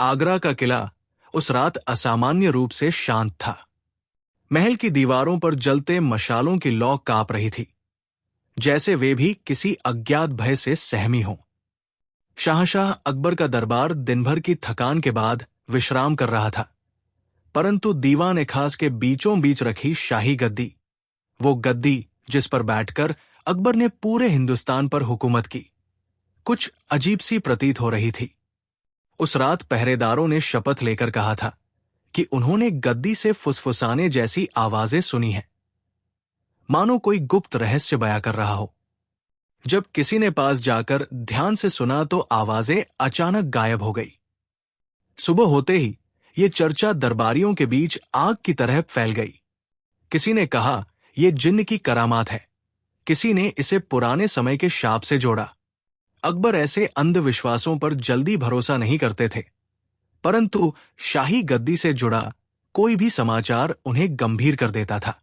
आगरा का किला उस रात असामान्य रूप से शांत था। महल की दीवारों पर जलते मशालों की लौ कांप रही थी, जैसे वे भी किसी अज्ञात भय से सहमी हों। शाहशाह अकबर का दरबार दिन भर की थकान के बाद विश्राम कर रहा था, परंतु दीवान खास के बीचों बीच रखी शाही गद्दी, वो गद्दी जिस पर बैठकर अकबर ने पूरे हिंदुस्तान पर हुकूमत की, कुछ अजीब सी प्रतीत हो रही थी। उस रात पहरेदारों ने शपथ लेकर कहा था कि उन्होंने गद्दी से फुसफुसाने जैसी आवाजें सुनी हैं, मानो कोई गुप्त रहस्य बयां कर रहा हो। जब किसी ने पास जाकर ध्यान से सुना तो आवाजें अचानक गायब हो गई। सुबह होते ही ये चर्चा दरबारियों के बीच आग की तरह फैल गई। किसी ने कहा यह जिन्न की करामात है, किसी ने इसे पुराने समय के शाप से जोड़ा। अकबर ऐसे अंधविश्वासों पर जल्दी भरोसा नहीं करते थे, परंतु शाही गद्दी से जुड़ा कोई भी समाचार उन्हें गंभीर कर देता था।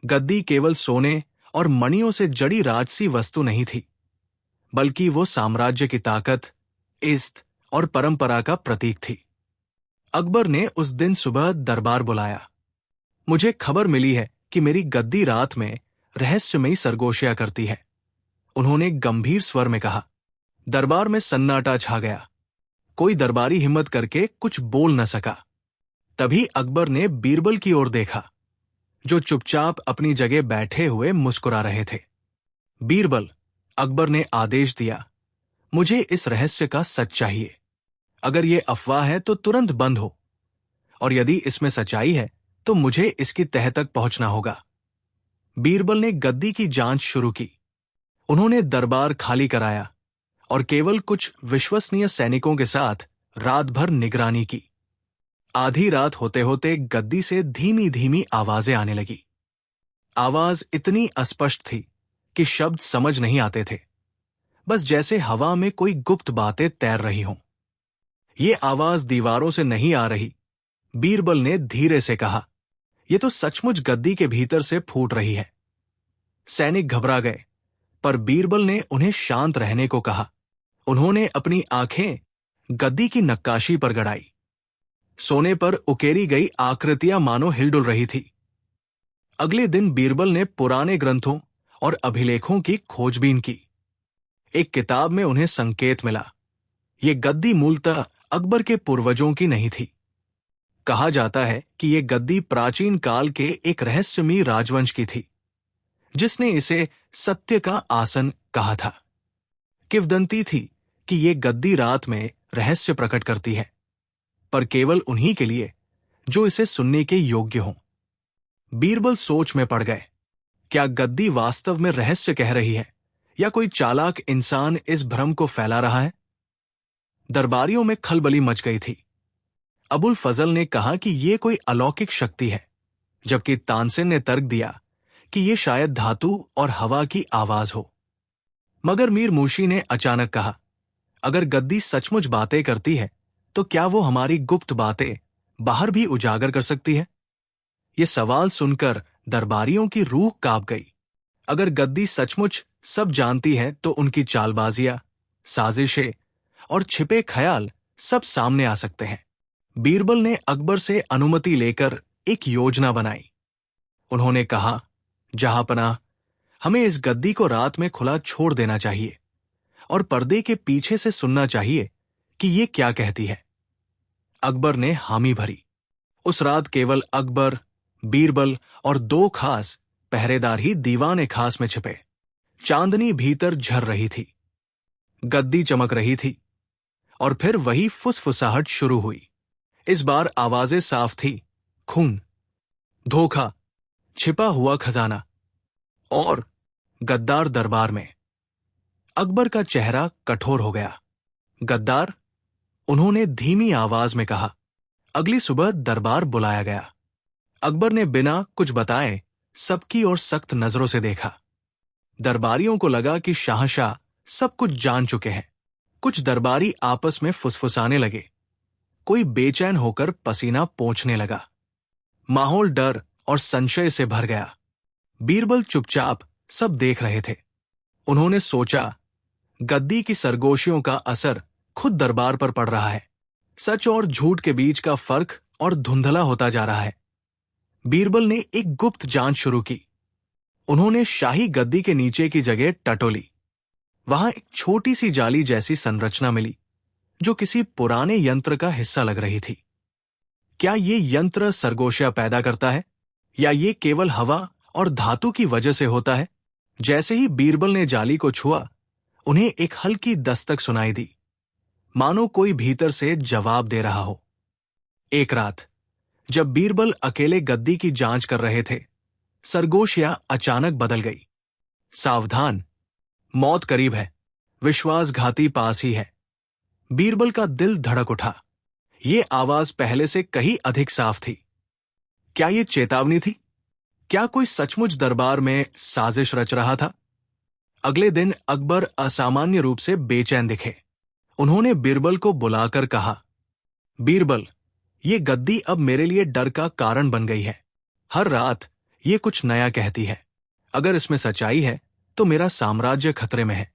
गद्दी केवल सोने और मणियों से जड़ी राजसी वस्तु नहीं थी, बल्कि वो साम्राज्य की ताकत, इज्जत और परंपरा का प्रतीक थी। अकबर ने उस दिन सुबह दरबार बुलाया। मुझे खबर मिली है कि मेरी गद्दी रात में रहस्यमयी सरगोशियां करती है, उन्होंने गंभीर स्वर में कहा। दरबार में सन्नाटा छा गया। कोई दरबारी हिम्मत करके कुछ बोल न सका। तभी अकबर ने बीरबल की ओर देखा, जो चुपचाप अपनी जगह बैठे हुए मुस्कुरा रहे थे। बीरबल, अकबर ने आदेश दिया, मुझे इस रहस्य का सच चाहिए। अगर यह अफवाह है तो तुरंत बंद हो, और यदि इसमें सच्चाई है तो मुझे इसकी तह तक पहुंचना होगा। बीरबल ने गद्दी की जांच शुरू की। उन्होंने दरबार खाली कराया और केवल कुछ विश्वसनीय सैनिकों के साथ रात भर निगरानी की। आधी रात होते होते गद्दी से धीमी धीमी आवाजें आने लगी। आवाज इतनी अस्पष्ट थी कि शब्द समझ नहीं आते थे, बस जैसे हवा में कोई गुप्त बातें तैर रही हों। ये आवाज दीवारों से नहीं आ रही, बीरबल ने धीरे से कहा। यह तो सचमुच गद्दी के भीतर से फूट रही है। सैनिक घबरा गए, पर बीरबल ने उन्हें शांत रहने को कहा। उन्होंने अपनी आंखें गद्दी की नक्काशी पर गड़ाई। सोने पर उकेरी गई आकृतियां मानो हिलडुल रही थी। अगले दिन बीरबल ने पुराने ग्रंथों और अभिलेखों की खोजबीन की। एक किताब में उन्हें संकेत मिला, ये गद्दी मूलतः अकबर के पूर्वजों की नहीं थी। कहा जाता है कि यह गद्दी प्राचीन काल के एक रहस्यमयी राजवंश की थी, जिसने इसे सत्य का आसन कहा था। किंवदंती थी कि यह गद्दी रात में रहस्य प्रकट करती है, पर केवल उन्हीं के लिए जो इसे सुनने के योग्य हों। बीरबल सोच में पड़ गए। क्या गद्दी वास्तव में रहस्य कह रही है, या कोई चालाक इंसान इस भ्रम को फैला रहा है? दरबारियों में खलबली मच गई थी। अबुल फजल ने कहा कि यह कोई अलौकिक शक्ति है, जबकि तानसेन ने तर्क दिया कि यह शायद धातु और हवा की आवाज हो। मगर मीर मूशी ने अचानक कहा, अगर गद्दी सचमुच बातें करती है तो क्या वो हमारी गुप्त बातें बाहर भी उजागर कर सकती है? ये सवाल सुनकर दरबारियों की रूह कांप गई। अगर गद्दी सचमुच सब जानती है तो उनकी चालबाजियां, साजिशें और छिपे ख्याल सब सामने आ सकते हैं। बीरबल ने अकबर से अनुमति लेकर एक योजना बनाई। उन्होंने कहा, जहांपनाह, हमें इस गद्दी को रात में खुला छोड़ देना चाहिए और पर्दे के पीछे से सुनना चाहिए कि ये क्या कहती है। अकबर ने हामी भरी। उस रात केवल अकबर, बीरबल और 2 खास पहरेदार ही दीवान खास में छिपे। चांदनी भीतर झर रही थी, गद्दी चमक रही थी, और फिर वही फुसफुसाहट शुरू हुई। इस बार आवाजें साफ थी। खून, धोखा, छिपा हुआ खजाना और गद्दार दरबार में। अकबर का चेहरा कठोर हो गया। गद्दार, उन्होंने धीमी आवाज में कहा। अगली सुबह दरबार बुलाया गया। अकबर ने बिना कुछ बताए सबकी ओर सख्त नजरों से देखा। दरबारियों को लगा कि शाहशाह सब कुछ जान चुके हैं। कुछ दरबारी आपस में फुसफुसाने लगे। कोई बेचैन होकर पसीना पोंछने लगा। माहौल डर और संशय से भर गया। बीरबल चुपचाप सब देख रहे थे। उन्होंने सोचा, गद्दी की सरगोशियों का असर खुद दरबार पर पड़ रहा है। सच और झूठ के बीच का फर्क और धुंधला होता जा रहा है। बीरबल ने एक गुप्त जांच शुरू की। उन्होंने शाही गद्दी के नीचे की जगह टटोली। वहां एक छोटी सी जाली जैसी संरचना मिली जो किसी पुराने यंत्र का हिस्सा लग रही थी। क्या ये यंत्र सरगोशिया पैदा करता है या ये केवल हवा और धातु की वजह से होता है? जैसे ही बीरबल ने जाली को छुआ, उन्हें एक हल्की दस्तक सुनाई दी, मानो कोई भीतर से जवाब दे रहा हो। एक रात जब बीरबल अकेले गद्दी की जांच कर रहे थे, सरगोशिया अचानक बदल गई। सावधान, मौत करीब है, विश्वासघाती पास ही है। बीरबल का दिल धड़क उठा। ये आवाज पहले से कहीं अधिक साफ थी। क्या ये चेतावनी थी? क्या कोई सचमुच दरबार में साजिश रच रहा था? अगले दिन अकबर असामान्य रूप से बेचैन दिखे। उन्होंने बीरबल को बुलाकर कहा, बीरबल, ये गद्दी अब मेरे लिए डर का कारण बन गई है। हर रात ये कुछ नया कहती है। अगर इसमें सच्चाई है तो मेरा साम्राज्य खतरे में है।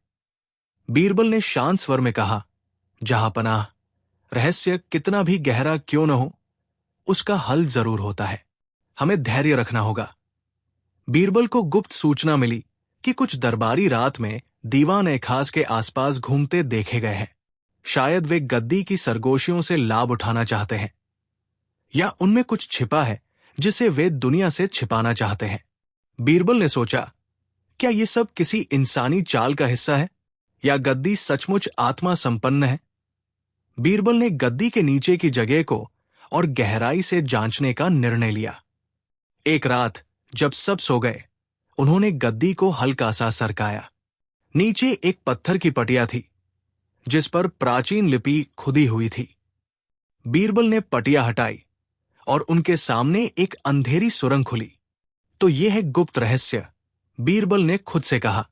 बीरबल ने शांत स्वर में कहा, जहांपनाह, रहस्य कितना भी गहरा क्यों न हो, उसका हल जरूर होता है। हमें धैर्य रखना होगा। बीरबल को गुप्त सूचना मिली कि कुछ दरबारी रात में दीवान-ए-खास के आसपास घूमते देखे गए हैं। शायद वे गद्दी की सरगोशियों से लाभ उठाना चाहते हैं, या उनमें कुछ छिपा है जिसे वे दुनिया से छिपाना चाहते हैं। बीरबल ने सोचा, क्या ये सब किसी इंसानी चाल का हिस्सा है या गद्दी सचमुच आत्मा संपन्न है? बीरबल ने गद्दी के नीचे की जगह को और गहराई से जांचने का निर्णय लिया। एक रात जब सब सो गए, उन्होंने गद्दी को हल्का सा सरकाया। नीचे एक पत्थर की पटिया थी जिस पर प्राचीन लिपि खुदी हुई थी। बीरबल ने पटिया हटाई और उनके सामने एक अंधेरी सुरंग खुली। तो यह है गुप्त रहस्य, बीरबल ने खुद से कहा।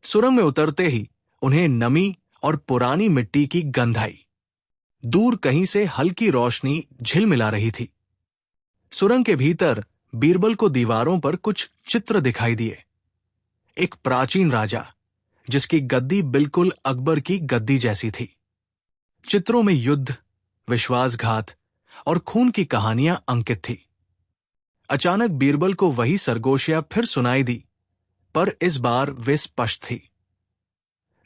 सुरंग में उतरते ही उन्हें नमी और पुरानी मिट्टी की गंध आई। दूर कहीं से हल्की रोशनी झिलमिला रही थी। सुरंग के भीतर बीरबल को दीवारों पर कुछ चित्र दिखाई दिए। एक प्राचीन राजा जिसकी गद्दी बिल्कुल अकबर की गद्दी जैसी थी। चित्रों में युद्ध, विश्वासघात और खून की कहानियां अंकित थी। अचानक बीरबल को वही सरगोशिया फिर सुनाई दी, पर इस बार वे स्पष्ट थी।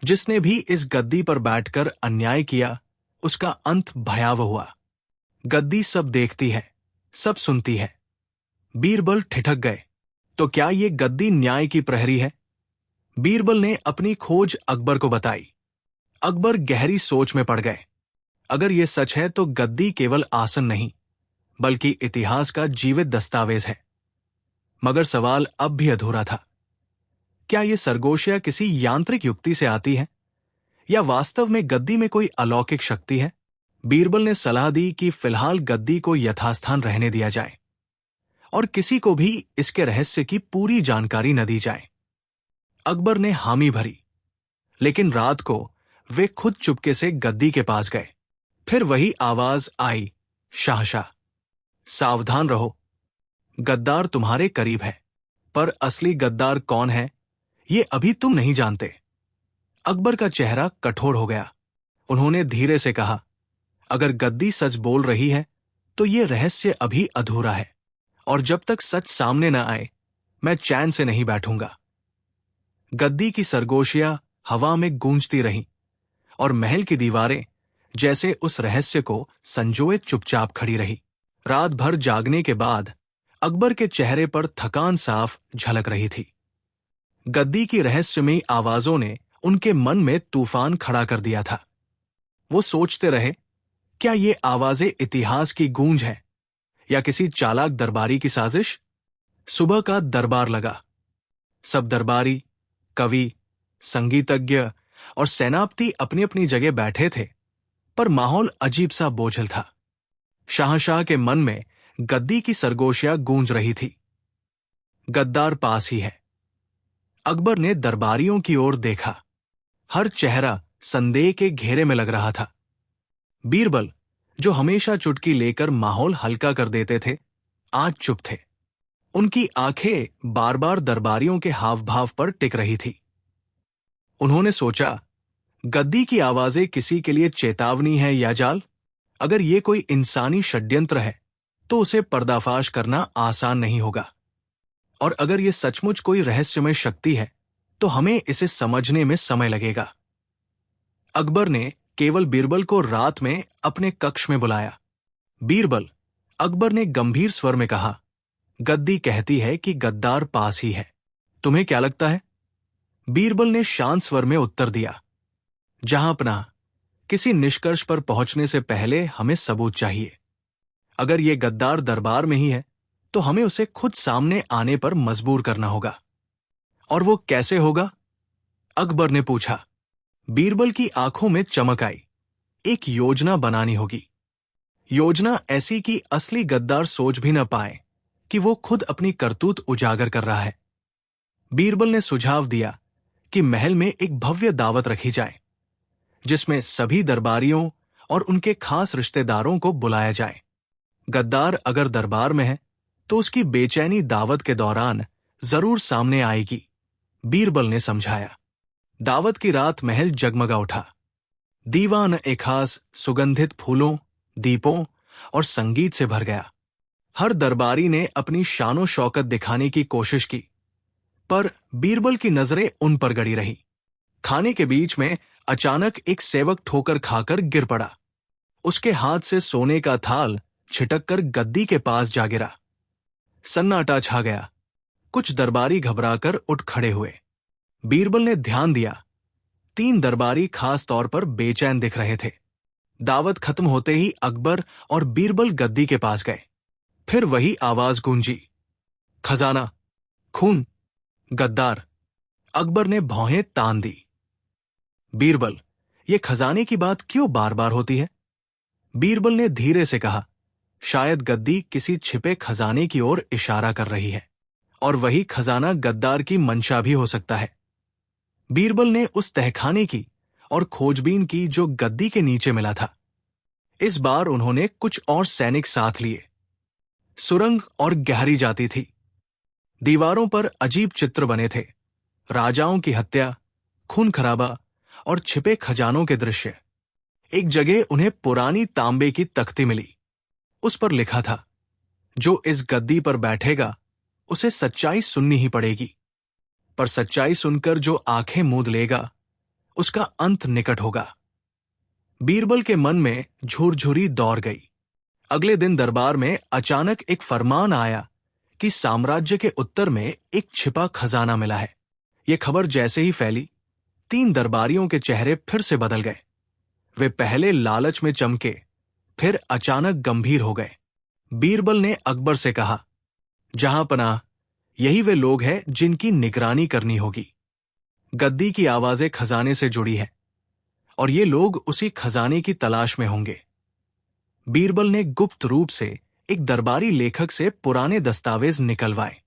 जिसने भी इस गद्दी पर बैठकर अन्याय किया, उसका अंत भयावह हुआ। गद्दी सब देखती है, सब सुनती है। बीरबल ठिठक गए। तो क्या ये गद्दी न्याय की प्रहरी है? बीरबल ने अपनी खोज अकबर को बताई। अकबर गहरी सोच में पड़ गए। अगर यह सच है तो गद्दी केवल आसन नहीं, बल्कि इतिहास का जीवित दस्तावेज है। मगर सवाल अब भी अधूरा था। क्या यह सरगोशिया किसी यांत्रिक युक्ति से आती है या वास्तव में गद्दी में कोई अलौकिक शक्ति है? बीरबल ने सलाह दी कि फिलहाल गद्दी को यथास्थान रहने दिया जाए और किसी को भी इसके रहस्य की पूरी जानकारी न दी जाए। अकबर ने हामी भरी, लेकिन रात को वे खुद चुपके से गद्दी के पास गए। फिर वही आवाज आई, शाहशाह, सावधान रहो, गद्दार तुम्हारे करीब है, पर असली गद्दार कौन है ये अभी तुम नहीं जानते। अकबर का चेहरा कठोर हो गया। उन्होंने धीरे से कहा, अगर गद्दी सच बोल रही है तो ये रहस्य अभी अधूरा है, और जब तक सच सामने न आए मैं चैन से नहीं बैठूंगा। गद्दी की सरगोशियां हवा में गूंजती रहीं और महल की दीवारें जैसे उस रहस्य को संजोए चुपचाप खड़ी रही। रात भर जागने के बाद अकबर के चेहरे पर थकान साफ झलक रही थी। गद्दी की रहस्यमयी आवाजों ने उनके मन में तूफान खड़ा कर दिया था। वो सोचते रहे, क्या ये आवाजें इतिहास की गूंज है या किसी चालाक दरबारी की साजिश? सुबह का दरबार लगा। सब दरबारी, कवि, संगीतज्ञ और सेनापति अपनी अपनी जगह बैठे थे, पर माहौल अजीब सा बोझल था। शाहशाह के मन में गद्दी की सरगोशियां गूंज रही थी। गद्दार पास ही है। अकबर ने दरबारियों की ओर देखा। हर चेहरा संदेह के घेरे में लग रहा था। बीरबल, जो हमेशा चुटकी लेकर माहौल हल्का कर देते थे, आज चुप थे। उनकी आंखें बार बार दरबारियों के हाव भाव पर टिक रही थी। उन्होंने सोचा, गद्दी की आवाजें किसी के लिए चेतावनी है या जाल? अगर ये कोई इंसानी षड्यंत्र है तो उसे पर्दाफाश करना आसान नहीं होगा, और अगर ये सचमुच कोई रहस्यमय शक्ति है तो हमें इसे समझने में समय लगेगा। अकबर ने केवल बीरबल को रात में अपने कक्ष में बुलाया। बीरबल, अकबर ने गंभीर स्वर में कहा, गद्दी कहती है कि गद्दार पास ही है, तुम्हें क्या लगता है? बीरबल ने शांत स्वर में उत्तर दिया, जहांपनाह, किसी निष्कर्ष पर पहुंचने से पहले हमें सबूत चाहिए। अगर यह गद्दार दरबार में ही है तो हमें उसे खुद सामने आने पर मजबूर करना होगा। और वो कैसे होगा? अकबर ने पूछा। बीरबल की आंखों में चमक आई। एक योजना बनानी होगी, योजना ऐसी कि असली गद्दार सोच भी न पाए कि वो खुद अपनी करतूत उजागर कर रहा है। बीरबल ने सुझाव दिया कि महल में एक भव्य दावत रखी जाए, जिसमें सभी दरबारियों और उनके खास रिश्तेदारों को बुलाया जाए। गद्दार अगर दरबार में है तो उसकी बेचैनी दावत के दौरान जरूर सामने आएगी, बीरबल ने समझाया। दावत की रात महल जगमगा उठा। दीवान एक खास सुगंधित फूलों, दीपों और संगीत से भर गया। हर दरबारी ने अपनी शानो शौकत दिखाने की कोशिश की, पर बीरबल की नजरें उन पर गड़ी रही। खाने के बीच में अचानक एक सेवक ठोकर खाकर गिर पड़ा। उसके हाथ से सोने का थाल छिटक कर गद्दी के पास जा गिरा। सन्नाटा छा गया। कुछ दरबारी घबराकर उठ खड़े हुए। बीरबल ने ध्यान दिया, 3 दरबारी खास तौर पर बेचैन दिख रहे थे। दावत खत्म होते ही अकबर और बीरबल गद्दी के पास गए। फिर वही आवाज गूंजी, खजाना, खून, गद्दार। अकबर ने भौहें तान दी। बीरबल, ये खजाने की बात क्यों बार बार होती है? बीरबल ने धीरे से कहा, शायद गद्दी किसी छिपे खजाने की ओर इशारा कर रही है, और वही खजाना गद्दार की मंशा भी हो सकता है। बीरबल ने उस तहखाने की और खोजबीन की जो गद्दी के नीचे मिला था। इस बार उन्होंने कुछ और सैनिक साथ लिए। सुरंग और गहरी जाती थी। दीवारों पर अजीब चित्र बने थे, राजाओं की हत्या, खून खराबा और छिपे खजानों के दृश्य। एक जगह उन्हें पुरानी तांबे की तख्ती मिली। उस पर लिखा था, जो इस गद्दी पर बैठेगा उसे सच्चाई सुननी ही पड़ेगी, पर सच्चाई सुनकर जो आंखें मूंद लेगा उसका अंत निकट होगा। बीरबल के मन में झुरझुरी दौड़ गई। अगले दिन दरबार में अचानक एक फरमान आया कि साम्राज्य के उत्तर में एक छिपा खजाना मिला है। यह खबर जैसे ही फैली, 3 दरबारियों के चेहरे फिर से बदल गए। वे पहले लालच में चमके, फिर अचानक गंभीर हो गए। बीरबल ने अकबर से कहा, जहांपनाह, यही वे लोग हैं जिनकी निगरानी करनी होगी। गद्दी की आवाजें खजाने से जुड़ी हैं, और ये लोग उसी खजाने की तलाश में होंगे। बीरबल ने गुप्त रूप से एक दरबारी लेखक से पुराने दस्तावेज निकलवाए।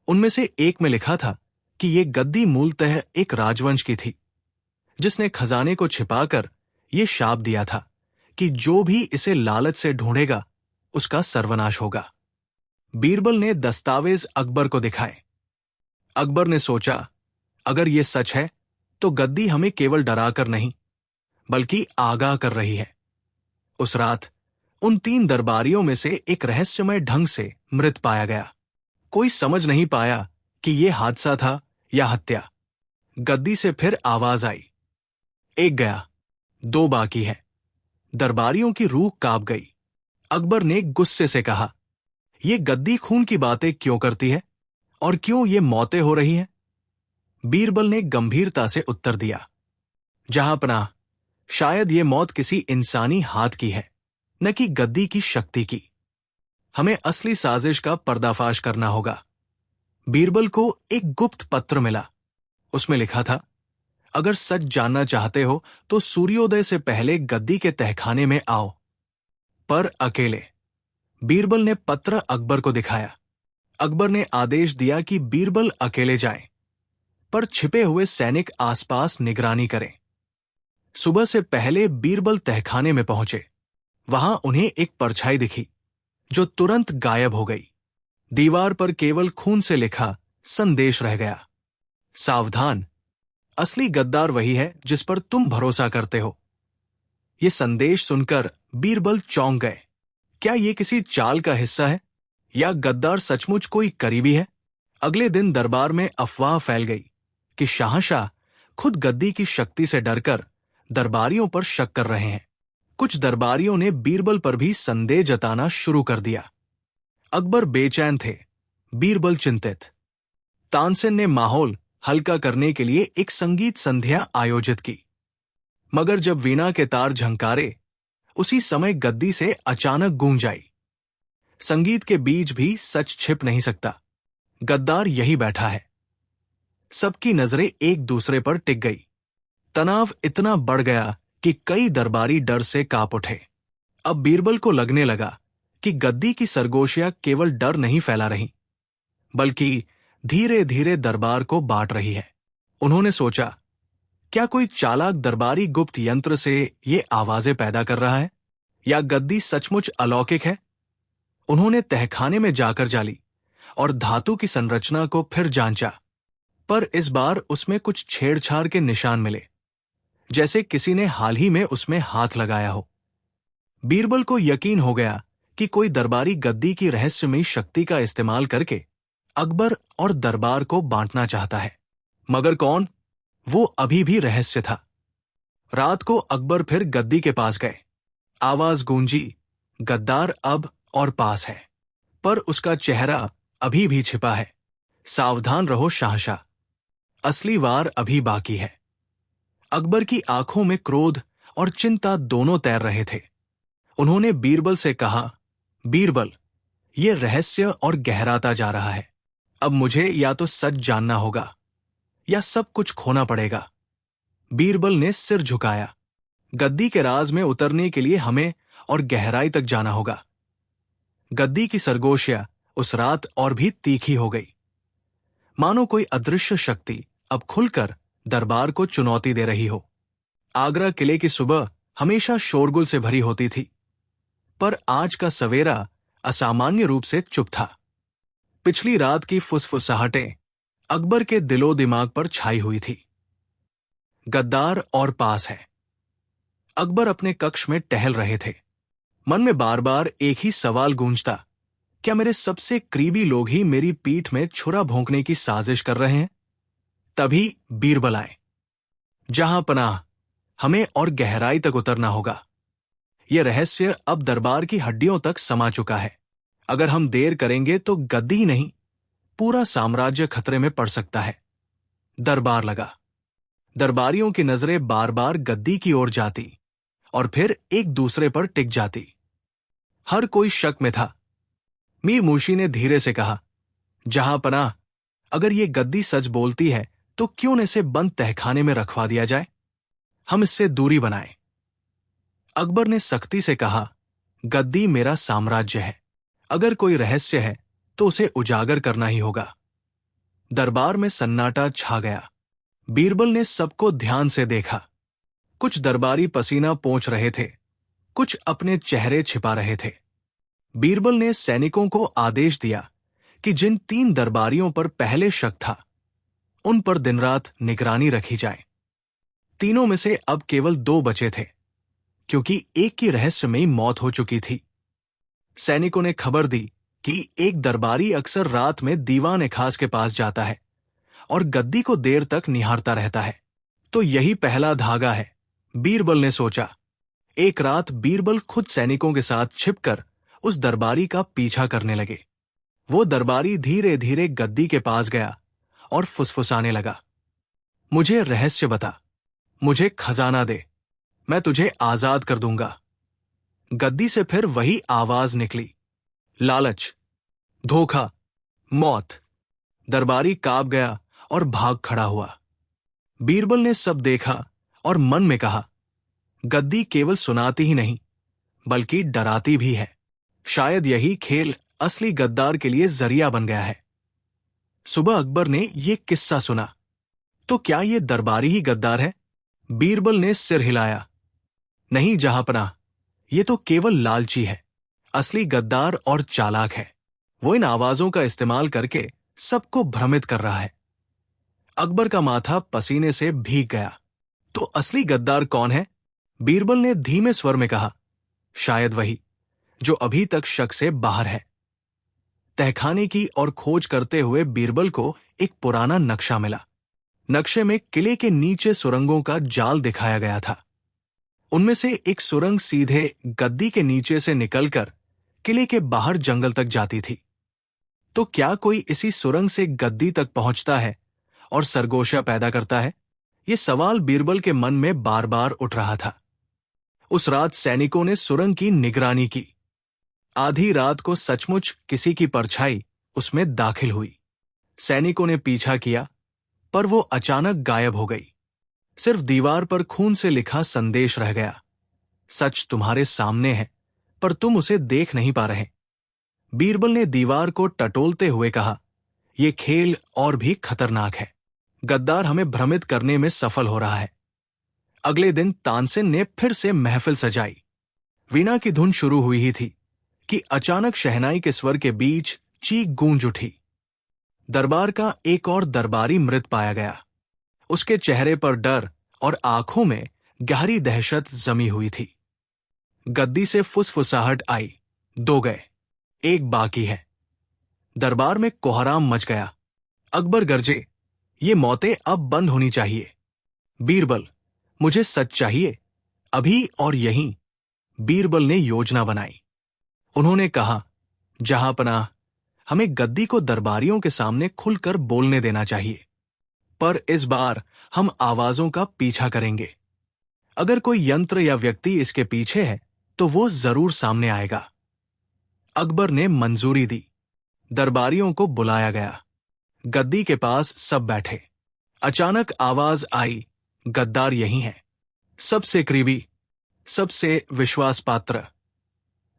उनमें से एक में लिखा था कि यह गद्दी मूलतः एक राजवंश की थी, जिसने खजाने को छिपाकर यह शाप दिया था कि जो भी इसे लालच से ढूंढेगा उसका सर्वनाश होगा। बीरबल ने दस्तावेज अकबर को दिखाए। अकबर ने सोचा, अगर यह सच है तो गद्दी हमें केवल डराकर नहीं बल्कि आगाह कर रही है। उस रात उन 3 दरबारियों में से एक रहस्यमय ढंग से मृत पाया गया। कोई समझ नहीं पाया कि यह हादसा था या हत्या। गद्दी से फिर आवाज आई, एक गया, 2 बाकी है। दरबारियों की रूह कांप गई। अकबर ने गुस्से से कहा, यह गद्दी खून की बातें क्यों करती है और क्यों ये मौतें हो रही हैं? बीरबल ने गंभीरता से उत्तर दिया, जहांपनाह, शायद ये मौत किसी इंसानी हाथ की है, न कि गद्दी की शक्ति की। हमें असली साजिश का पर्दाफाश करना होगा। बीरबल को एक गुप्त पत्र मिला। उसमें लिखा था, अगर सच जानना चाहते हो तो सूर्योदय से पहले गद्दी के तहखाने में आओ, पर अकेले। बीरबल ने पत्र अकबर को दिखाया। अकबर ने आदेश दिया कि बीरबल अकेले जाए, पर छिपे हुए सैनिक आसपास निगरानी करें। सुबह से पहले बीरबल तहखाने में पहुंचे। वहां उन्हें एक परछाई दिखी, जो तुरंत गायब हो गई। दीवार पर केवल खून से लिखा संदेश रह गया, सावधान, असली गद्दार वही है जिस पर तुम भरोसा करते हो। ये संदेश सुनकर बीरबल चौंक गए। क्या ये किसी चाल का हिस्सा है या गद्दार सचमुच कोई करीबी है? अगले दिन दरबार में अफवाह फैल गई कि शाहशाह खुद गद्दी की शक्ति से डरकर दरबारियों पर शक कर रहे हैं। कुछ दरबारियों ने बीरबल पर भी संदेह जताना शुरू कर दिया। अकबर बेचैन थे, बीरबल चिंतित। तानसेन ने माहौल हल्का करने के लिए एक संगीत संध्या आयोजित की, मगर जब वीणा के तार झंकारे, उसी समय गद्दी से अचानक गूंज आई। संगीत के बीच भी सच छिप नहीं सकता। गद्दार यही बैठा है। सबकी नजरें एक दूसरे पर टिक गई। तनाव इतना बढ़ गया कि कई दरबारी डर से कांप उठे। अब बीरबल को लगने लगा कि गद्दी की सरगोशियां केवल डर नहीं फैला रही, बल्कि धीरे धीरे दरबार को बांट रही है। उन्होंने सोचा, क्या कोई चालाक दरबारी गुप्त यंत्र से ये आवाजें पैदा कर रहा है, या गद्दी सचमुच अलौकिक है? उन्होंने तहखाने में जाकर जाली और धातु की संरचना को फिर जांचा, पर इस बार उसमें कुछ छेड़छाड़ के निशान मिले, जैसे किसी ने हाल ही में उसमें हाथ लगाया हो। बीरबल को यकीन हो गया कि कोई दरबारी गद्दी की रहस्यमयी शक्ति का इस्तेमाल करके अकबर और दरबार को बांटना चाहता है। मगर कौन? वो अभी भी रहस्य था। रात को अकबर फिर गद्दी के पास गए। आवाज गूंजी, गद्दार अब और पास है, पर उसका चेहरा अभी भी छिपा है। सावधान रहो शाहशाह, असली वार अभी बाकी है। अकबर की आंखों में क्रोध और चिंता दोनों तैर रहे थे। उन्होंने बीरबल से कहा, बीरबल, ये रहस्य और गहराता जा रहा है। अब मुझे या तो सच जानना होगा या सब कुछ खोना पड़ेगा। बीरबल ने सिर झुकाया। गद्दी के राज में उतरने के लिए हमें और गहराई तक जाना होगा। गद्दी की सरगोशिया उस रात और भी तीखी हो गई, मानो कोई अदृश्य शक्ति अब खुलकर दरबार को चुनौती दे रही हो। आगरा किले की सुबह हमेशा शोरगुल से भरी होती थी, पर आज का सवेरा असामान्य रूप से चुप था। पिछली रात की फुसफुसाहटें अकबर के दिलो दिमाग पर छाई हुई थी। गद्दार और पास है। अकबर अपने कक्ष में टहल रहे थे। मन में बार बार एक ही सवाल गूंजता, क्या मेरे सबसे करीबी लोग ही मेरी पीठ में छुरा भोंकने की साजिश कर रहे हैं? तभी बीरबल आए। जहां पनाह, हमें और गहराई तक उतरना होगा। यह रहस्य अब दरबार की हड्डियों तक समा चुका है। अगर हम देर करेंगे तो गद्दी ही नहीं, पूरा साम्राज्य खतरे में पड़ सकता है। दरबार लगा। दरबारियों की नजरें बार बार गद्दी की ओर जाती और फिर एक दूसरे पर टिक जाती। हर कोई शक में था। मीर मूशी ने धीरे से कहा, जहां पनाह, अगर ये गद्दी सच बोलती है तो क्यों न इसे बंद तहखाने में रखवा दिया जाए? हम इससे दूरी बनाएं। अकबर ने सख्ती से कहा, गद्दी मेरा साम्राज्य है। अगर कोई रहस्य है तो उसे उजागर करना ही होगा। दरबार में सन्नाटा छा गया। बीरबल ने सबको ध्यान से देखा। कुछ दरबारी पसीना पोंछ रहे थे, कुछ अपने चेहरे छिपा रहे थे। बीरबल ने सैनिकों को आदेश दिया कि जिन 3 दरबारियों पर पहले शक था, उन पर दिन रात निगरानी रखी जाए। तीनों में से अब केवल 2 बचे थे, क्योंकि एक की रहस्यमयी मौत हो चुकी थी। सैनिकों ने खबर दी कि एक दरबारी अक्सर रात में दीवान खास के पास जाता है और गद्दी को देर तक निहारता रहता है। तो यही पहला धागा है, बीरबल ने सोचा। एक रात बीरबल खुद सैनिकों के साथ छिपकर उस दरबारी का पीछा करने लगे। वो दरबारी धीरे धीरे गद्दी के पास गया और फुसफुसाने लगा, मुझे रहस्य बता, मुझे खजाना दे, मैं तुझे आजाद कर दूंगा। गद्दी से फिर वही आवाज निकली, लालच, धोखा, मौत। दरबारी कांप गया और भाग खड़ा हुआ। बीरबल ने सब देखा और मन में कहा, गद्दी केवल सुनाती ही नहीं, बल्कि डराती भी है। शायद यही खेल असली गद्दार के लिए जरिया बन गया है। सुबह अकबर ने यह किस्सा सुना, तो क्या यह दरबारी ही गद्दार है? बीरबल ने सिर हिलाया, नहीं जहांपनाह, ये तो केवल लालची है। असली गद्दार और चालाक है। वो इन आवाजों का इस्तेमाल करके सबको भ्रमित कर रहा है। अकबर का माथा पसीने से भीग गया। तो असली गद्दार कौन है? बीरबल ने धीमे स्वर में कहा, शायद वही जो अभी तक शक से बाहर है। तहखाने की और खोज करते हुए बीरबल को एक पुराना नक्शा मिला। नक्शे में किले के नीचे सुरंगों का जाल दिखाया गया था। उनमें से एक सुरंग सीधे गद्दी के नीचे से निकलकर किले के बाहर जंगल तक जाती थी। तो क्या कोई इसी सुरंग से गद्दी तक पहुंचता है और सरगोशा पैदा करता है? ये सवाल बीरबल के मन में बार बार उठ रहा था। उस रात सैनिकों ने सुरंग की निगरानी की। आधी रात को सचमुच किसी की परछाई उसमें दाखिल हुई। सैनिकों ने पीछा किया, पर वो अचानक गायब हो गई। सिर्फ दीवार पर खून से लिखा संदेश रह गया, सच तुम्हारे सामने है, पर तुम उसे देख नहीं पा रहे। बीरबल ने दीवार को टटोलते हुए कहा, यह खेल और भी खतरनाक है। गद्दार हमें भ्रमित करने में सफल हो रहा है। अगले दिन तानसेन ने फिर से महफिल सजाई। वीणा की धुन शुरू हुई ही थी कि अचानक शहनाई के स्वर के बीच चीख गूंज उठी। दरबार का एक और दरबारी मृत पाया गया। उसके चेहरे पर डर और आंखों में गहरी दहशत जमी हुई थी। गद्दी से फुसफुसाहट आई, 2 गए, 1 बाकी है। दरबार में कोहराम मच गया। अकबर गरजे, ये मौतें अब बंद होनी चाहिए। बीरबल, मुझे सच चाहिए, अभी और यहीं। बीरबल ने योजना बनाई। उन्होंने कहा, जहांपनाह, हमें गद्दी को दरबारियों के सामने खुलकर बोलने देना चाहिए, पर इस बार हम आवाजों का पीछा करेंगे। अगर कोई यंत्र या व्यक्ति इसके पीछे है तो वो जरूर सामने आएगा। अकबर ने मंजूरी दी। दरबारियों को बुलाया गया। गद्दी के पास सब बैठे। अचानक आवाज आई, गद्दार यही है, सबसे करीबी, सबसे विश्वास पात्र।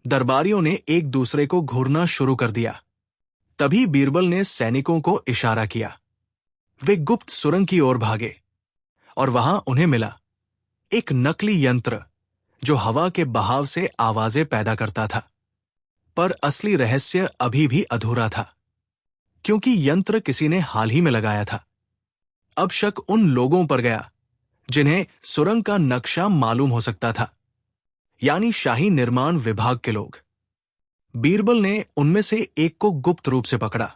दरबारियों ने एक दूसरे को घूरना शुरू कर दिया। तभी बीरबल ने सैनिकों को इशारा किया। वे गुप्त सुरंग की ओर भागे और वहां उन्हें मिला एक नकली यंत्र जो हवा के बहाव से आवाजें पैदा करता था। पर असली रहस्य अभी भी अधूरा था, क्योंकि यंत्र किसी ने हाल ही में लगाया था। अब शक उन लोगों पर गया जिन्हें सुरंग का नक्शा मालूम हो सकता था, यानी शाही निर्माण विभाग के लोग। बीरबल ने उनमें से एक को गुप्त रूप से पकड़ा।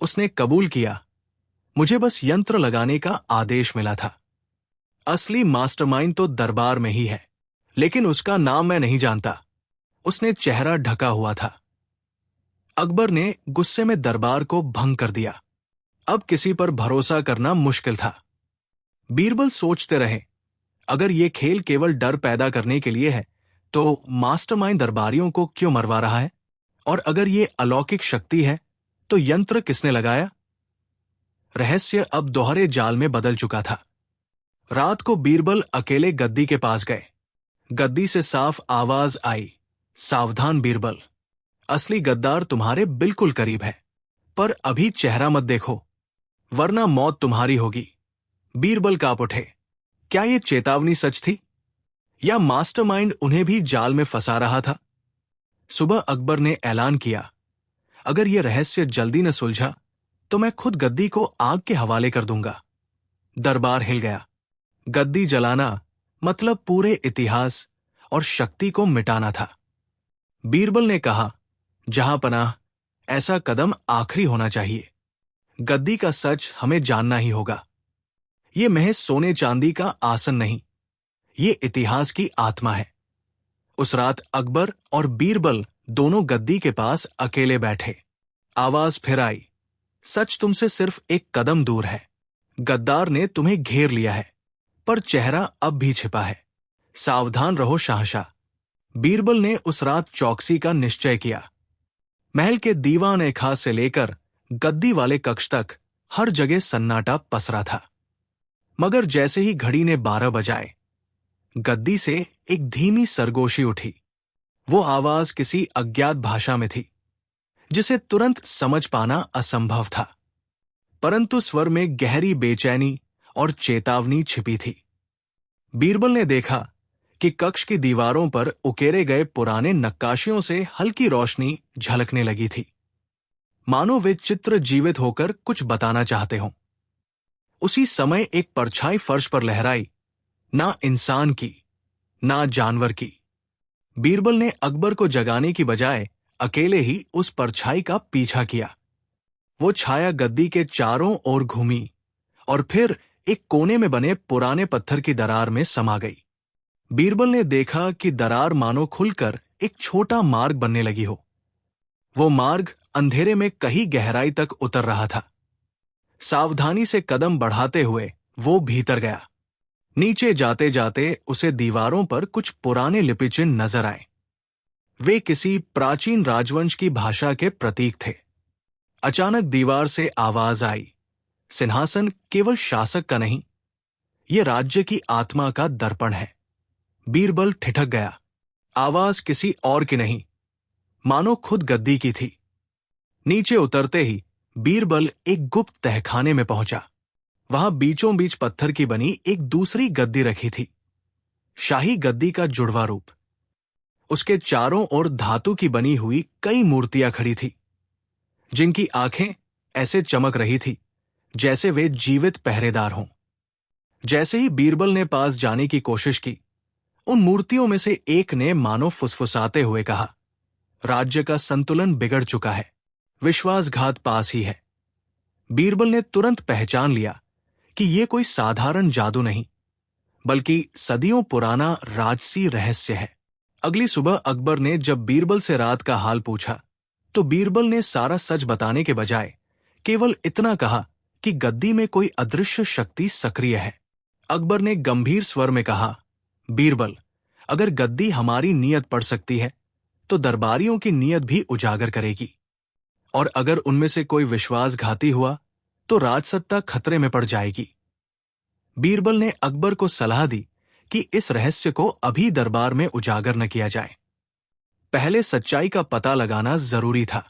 उसने कबूल किया, मुझे बस यंत्र लगाने का आदेश मिला था। असली मास्टरमाइंड तो दरबार में ही है, लेकिन उसका नाम मैं नहीं जानता। उसने चेहरा ढका हुआ था। अकबर ने गुस्से में दरबार को भंग कर दिया। अब किसी पर भरोसा करना मुश्किल था। बीरबल सोचते रहे, अगर ये खेल केवल डर पैदा करने के लिए है तो मास्टरमाइंड दरबारियों को क्यों मरवा रहा है? और अगर ये अलौकिक शक्ति है तो यंत्र किसने लगाया? रहस्य अब दोहरे जाल में बदल चुका था। रात को बीरबल अकेले गद्दी के पास गए। गद्दी से साफ आवाज आई, सावधान बीरबल, असली गद्दार तुम्हारे बिल्कुल करीब है, पर अभी चेहरा मत देखो, वरना मौत तुम्हारी होगी। बीरबल कांप उठे। क्या ये चेतावनी सच थी, या मास्टरमाइंड उन्हें भी जाल में फंसा रहा था? सुबह अकबर ने ऐलान किया, अगर यह रहस्य जल्दी न सुलझा तो मैं खुद गद्दी को आग के हवाले कर दूंगा। दरबार हिल गया। गद्दी जलाना मतलब पूरे इतिहास और शक्ति को मिटाना था। बीरबल ने कहा, जहांपनाह, ऐसा कदम आखिरी होना चाहिए। गद्दी का सच हमें जानना ही होगा। ये महज सोने चांदी का आसन नहीं, ये इतिहास की आत्मा है। उस रात अकबर और बीरबल दोनों गद्दी के पास अकेले बैठे। आवाज फिर आई, सच तुमसे सिर्फ एक कदम दूर है। गद्दार ने तुम्हें घेर लिया है, पर चेहरा अब भी छिपा है। सावधान रहो शाहशाह। बीरबल ने उस रात चौकसी का निश्चय किया। महल के दीवान खास से लेकर गद्दी वाले कक्ष तक हर जगह सन्नाटा पसरा था। मगर जैसे ही घड़ी ने 12 बजाए, गद्दी से एक धीमी सरगोशी उठी। वो आवाज किसी अज्ञात भाषा में थी, जिसे तुरंत समझ पाना असंभव था, परंतु स्वर में गहरी बेचैनी और चेतावनी छिपी थी। बीरबल ने देखा कि कक्ष की दीवारों पर उकेरे गए पुराने नक्काशियों से हल्की रोशनी झलकने लगी थी, मानो वे चित्र जीवित होकर कुछ बताना चाहते हों। उसी समय एक परछाई फर्श पर लहराई, ना इंसान की, ना जानवर की। बीरबल ने अकबर को जगाने की बजाय अकेले ही उस परछाई का पीछा किया। वो छाया गद्दी के चारों ओर घूमी और फिर एक कोने में बने पुराने पत्थर की दरार में समा गई। बीरबल ने देखा कि दरार मानो खुलकर एक छोटा मार्ग बनने लगी हो। वो मार्ग अंधेरे में कहीं गहराई तक उतर रहा था। सावधानी से कदम बढ़ाते हुए वो भीतर गया। नीचे जाते जाते उसे दीवारों पर कुछ पुराने लिपि चिन्ह नजर आए। वे किसी प्राचीन राजवंश की भाषा के प्रतीक थे। अचानक दीवार से आवाज आई, सिंहासन केवल शासक का नहीं, ये राज्य की आत्मा का दर्पण है। बीरबल ठिठक गया। आवाज किसी और की नहीं, मानो खुद गद्दी की थी। नीचे उतरते ही बीरबल एक गुप्त तहखाने में पहुंचा। वहां बीचों बीच पत्थर की बनी एक दूसरी गद्दी रखी थी, शाही गद्दी का जुड़वा रूप। उसके चारों ओर धातु की बनी हुई कई मूर्तियां खड़ी थी, जिनकी आंखें ऐसे चमक रही थी जैसे वे जीवित पहरेदार हों। जैसे ही बीरबल ने पास जाने की कोशिश की, उन मूर्तियों में से एक ने मानो फुसफुसाते हुए कहा, राज्य का संतुलन बिगड़ चुका है, विश्वासघात पास ही है। बीरबल ने तुरंत पहचान लिया कि यह कोई साधारण जादू नहीं, बल्कि सदियों पुराना राजसी रहस्य है। अगली सुबह अकबर ने जब बीरबल से रात का हाल पूछा, तो बीरबल ने सारा सच बताने के बजाय केवल इतना कहा कि गद्दी में कोई अदृश्य शक्ति सक्रिय है। अकबर ने गंभीर स्वर में कहा, बीरबल, अगर गद्दी हमारी नीयत पढ़ सकती है, तो दरबारियों की नीयत भी उजागर करेगी। और अगर उनमें से कोई विश्वासघाती हुआ, तो राजसत्ता खतरे में पड़ जाएगी। बीरबल ने अकबर को सलाह दी कि इस रहस्य को अभी दरबार में उजागर न किया जाए। पहले सच्चाई का पता लगाना जरूरी था।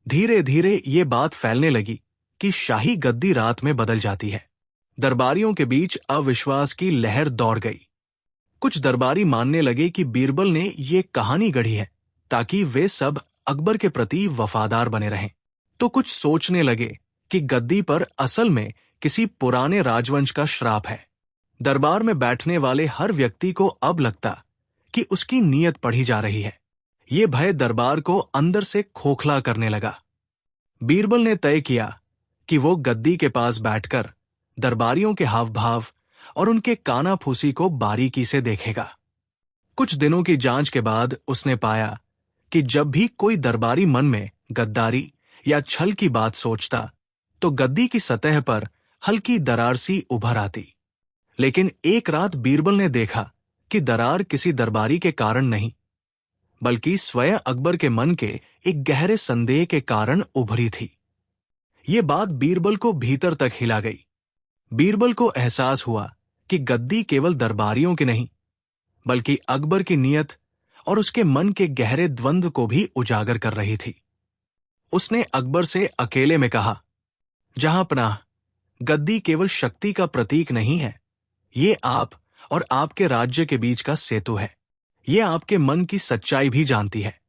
धीरे धीरे ये बात फैलने लगी कि शाही गद्दी रात में बदल जाती है। दरबारियों के बीच अविश्वास की लहर दौड़ गई। कुछ दरबारी मानने लगे कि बीरबल ने ये कहानी गढ़ी है ताकि वे सब अकबर के प्रति वफादार बने रहें। तो कुछ सोचने लगे कि गद्दी पर असल में किसी पुराने राजवंश का श्राप है। दरबार में बैठने वाले हर व्यक्ति को अब लगता कि उसकी नीयत पढ़ी जा रही है। ये भय दरबार को अंदर से खोखला करने लगा। बीरबल ने तय किया कि वो गद्दी के पास बैठकर दरबारियों के हाव भाव और उनके कानाफूसी को बारीकी से देखेगा। कुछ दिनों की जांच के बाद उसने पाया कि जब भी कोई दरबारी मन में गद्दारी या छल की बात सोचता, तो गद्दी की सतह पर हल्की दरार सी उभर आती। लेकिन एक रात बीरबल ने देखा कि दरार किसी दरबारी के कारण नहीं, बल्कि स्वयं अकबर के मन के एक गहरे संदेह के कारण उभरी थी। ये बात बीरबल को भीतर तक हिला गई। बीरबल को एहसास हुआ कि गद्दी केवल दरबारियों की नहीं, बल्कि अकबर की नीयत और उसके मन के गहरे द्वंद्व को भी उजागर कर रही थी। उसने अकबर से अकेले में कहा, जहांपनाह, गद्दी केवल शक्ति का प्रतीक नहीं है, ये आप और आपके राज्य के बीच का सेतु है। ये आपके मन की सच्चाई भी जानती है।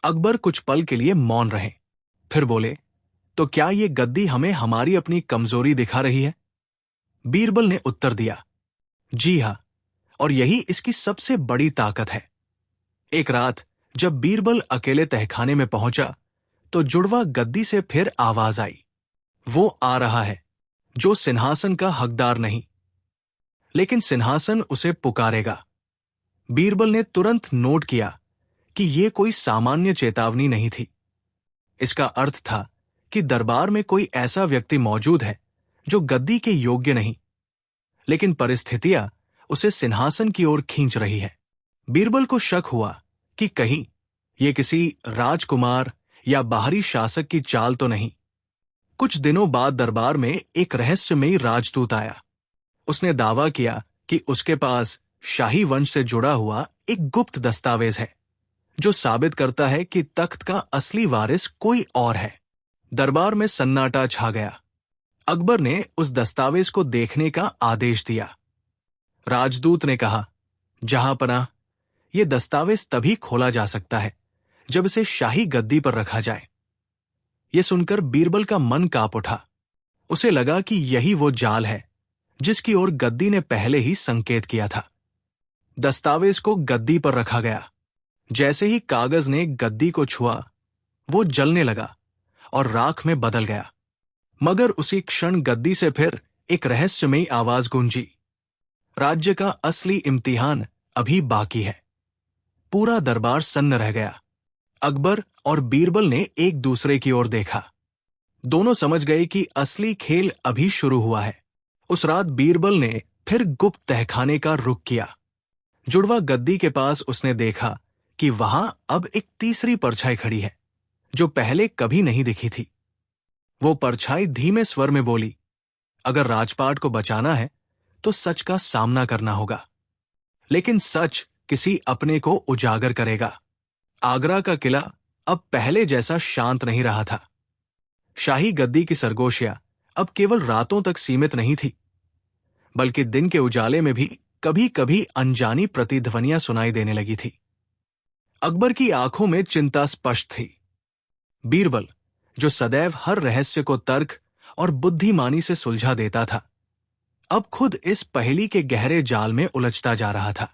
अकबर कुछ पल के लिए मौन रहे, फिर बोले, तो क्या ये गद्दी हमें हमारी अपनी कमजोरी दिखा रही है? बीरबल ने उत्तर दिया, जी हां, और यही इसकी सबसे बड़ी ताकत है। एक रात जब बीरबल अकेले तहखाने में पहुंचा, तो जुड़वा गद्दी से फिर आवाज आई, वो आ रहा है जो सिंहासन का हकदार नहीं, लेकिन सिंहासन उसे पुकारेगा। बीरबल ने तुरंत नोट किया कि यह कोई सामान्य चेतावनी नहीं थी। इसका अर्थ था कि दरबार में कोई ऐसा व्यक्ति मौजूद है जो गद्दी के योग्य नहीं, लेकिन परिस्थितियां उसे सिंहासन की ओर खींच रही है। बीरबल को शक हुआ कि कहीं यह किसी राजकुमार या बाहरी शासक की चाल तो नहीं। कुछ दिनों बाद दरबार में एक रहस्यमयी राजदूत आया। उसने दावा किया कि उसके पास शाही वंश से जुड़ा हुआ एक गुप्त दस्तावेज है, जो साबित करता है कि तख्त का असली वारिस कोई और है। दरबार में सन्नाटा छा गया। अकबर ने उस दस्तावेज को देखने का आदेश दिया। राजदूत ने कहा, जहांपनाह, यह दस्तावेज तभी खोला जा सकता है जब इसे शाही गद्दी पर रखा जाए। यह सुनकर बीरबल का मन कांप उठा। उसे लगा कि यही वो जाल है जिसकी ओर गद्दी ने पहले ही संकेत किया था। दस्तावेज को गद्दी पर रखा गया। जैसे ही कागज ने गद्दी को छुआ, वो जलने लगा और राख में बदल गया। मगर उसी क्षण गद्दी से फिर एक रहस्यमयी आवाज गूंजी, राज्य का असली इम्तिहान अभी बाकी है। पूरा दरबार सन्न रह गया। अकबर और बीरबल ने एक दूसरे की ओर देखा। दोनों समझ गए कि असली खेल अभी शुरू हुआ है। उस रात बीरबल ने फिर गुप्त तहखाने का रुख किया। जुड़वा गद्दी के पास उसने देखा कि वहां अब एक तीसरी परछाई खड़ी है, जो पहले कभी नहीं दिखी थी। वो परछाई धीमे स्वर में बोली, अगर राजपाट को बचाना है तो सच का सामना करना होगा, लेकिन सच किसी अपने को उजागर करेगा। आगरा का किला अब पहले जैसा शांत नहीं रहा था। शाही गद्दी की सरगोशियां अब केवल रातों तक सीमित नहीं थी, बल्कि दिन के उजाले में भी कभी कभी अनजानी प्रतिध्वनियां सुनाई देने लगी थी। अकबर की आंखों में चिंता स्पष्ट थी। बीरबल, जो सदैव हर रहस्य को तर्क और बुद्धिमानी से सुलझा देता था, अब खुद इस पहेली के गहरे जाल में उलझता जा रहा था।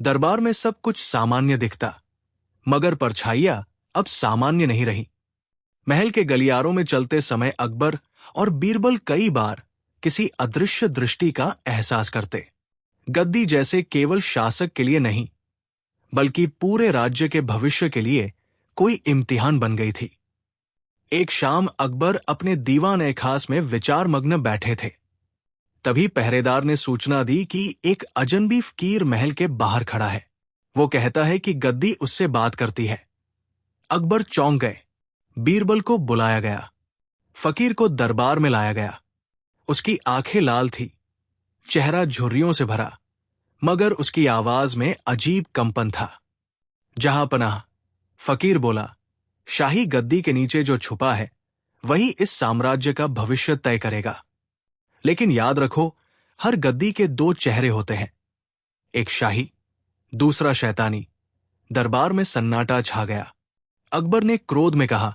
दरबार में सब कुछ सामान्य दिखता, मगर परछाइयां अब सामान्य नहीं रही। महल के गलियारों में चलते समय अकबर और बीरबल कई बार किसी अदृश्य दृष्टि का एहसास करते। गद्दी जैसे केवल शासक के लिए नहीं, बल्कि पूरे राज्य के भविष्य के लिए कोई इम्तिहान बन गई थी। एक शाम अकबर अपने दीवान खास में विचार मग्न बैठे थे। तभी पहरेदार ने सूचना दी कि एक अजनबी फकीर महल के बाहर खड़ा है। वो कहता है कि गद्दी उससे बात करती है। अकबर चौंक गए। बीरबल को बुलाया गया। फकीर को दरबार में लाया गया। उसकी आंखें लाल थी, चेहरा झुर्रियों से भरा, मगर उसकी आवाज में अजीब कंपन था। जहां पनाह, फकीर बोला, शाही गद्दी के नीचे जो छुपा है वही इस साम्राज्य का भविष्य तय करेगा। लेकिन याद रखो, हर गद्दी के दो चेहरे होते हैं, एक शाही, दूसरा शैतानी। दरबार में सन्नाटा छा गया। अकबर ने क्रोध में कहा,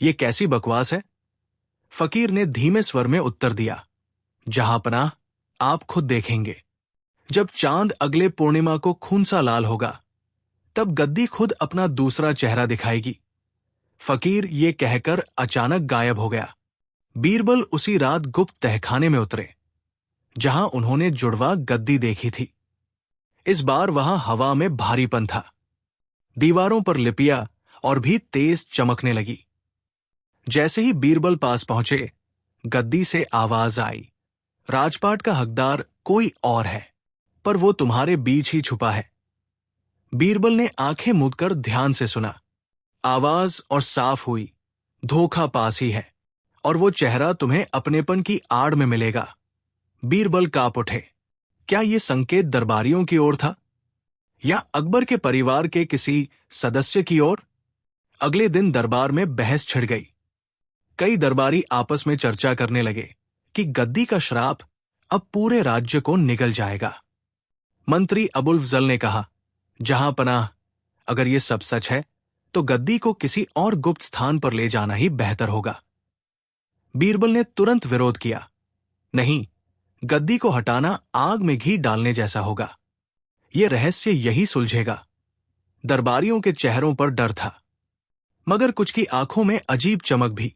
यह कैसी बकवास है? फकीर ने धीमे स्वर में उत्तर दिया, जहां पनाह, आप खुद देखेंगे। जब चांद अगले पूर्णिमा को खून सा लाल होगा, तब गद्दी खुद अपना दूसरा चेहरा दिखाएगी। फकीर ये कहकर अचानक गायब हो गया। बीरबल उसी रात गुप्त तहखाने में उतरे, जहां उन्होंने जुड़वा गद्दी देखी थी। इस बार वहां हवा में भारीपन था। दीवारों पर लिपियां और भी तेज चमकने लगी। जैसे ही बीरबल पास पहुंचे, गद्दी से आवाज आई, राजपाट का हकदार कोई और है, पर वो तुम्हारे बीच ही छुपा है। बीरबल ने आंखें मूंदकर ध्यान से सुना। आवाज और साफ हुई, धोखा पास ही है, और वो चेहरा तुम्हें अपनेपन की आड़ में मिलेगा। बीरबल कांप उठे। क्या ये संकेत दरबारियों की ओर था, या अकबर के परिवार के किसी सदस्य की ओर? अगले दिन दरबार में बहस छिड़ गई। कई दरबारी आपस में चर्चा करने लगे कि गद्दी का श्राप अब पूरे राज्य को निगल जाएगा। मंत्री अबुल फजल ने कहा, जहां पनाह, अगर ये सब सच है तो गद्दी को किसी और गुप्त स्थान पर ले जाना ही बेहतर होगा। बीरबल ने तुरंत विरोध किया, नहीं, गद्दी को हटाना आग में घी डालने जैसा होगा। यह रहस्य यही सुलझेगा। दरबारियों के चेहरों पर डर था, मगर कुछ की आंखों में अजीब चमक भी,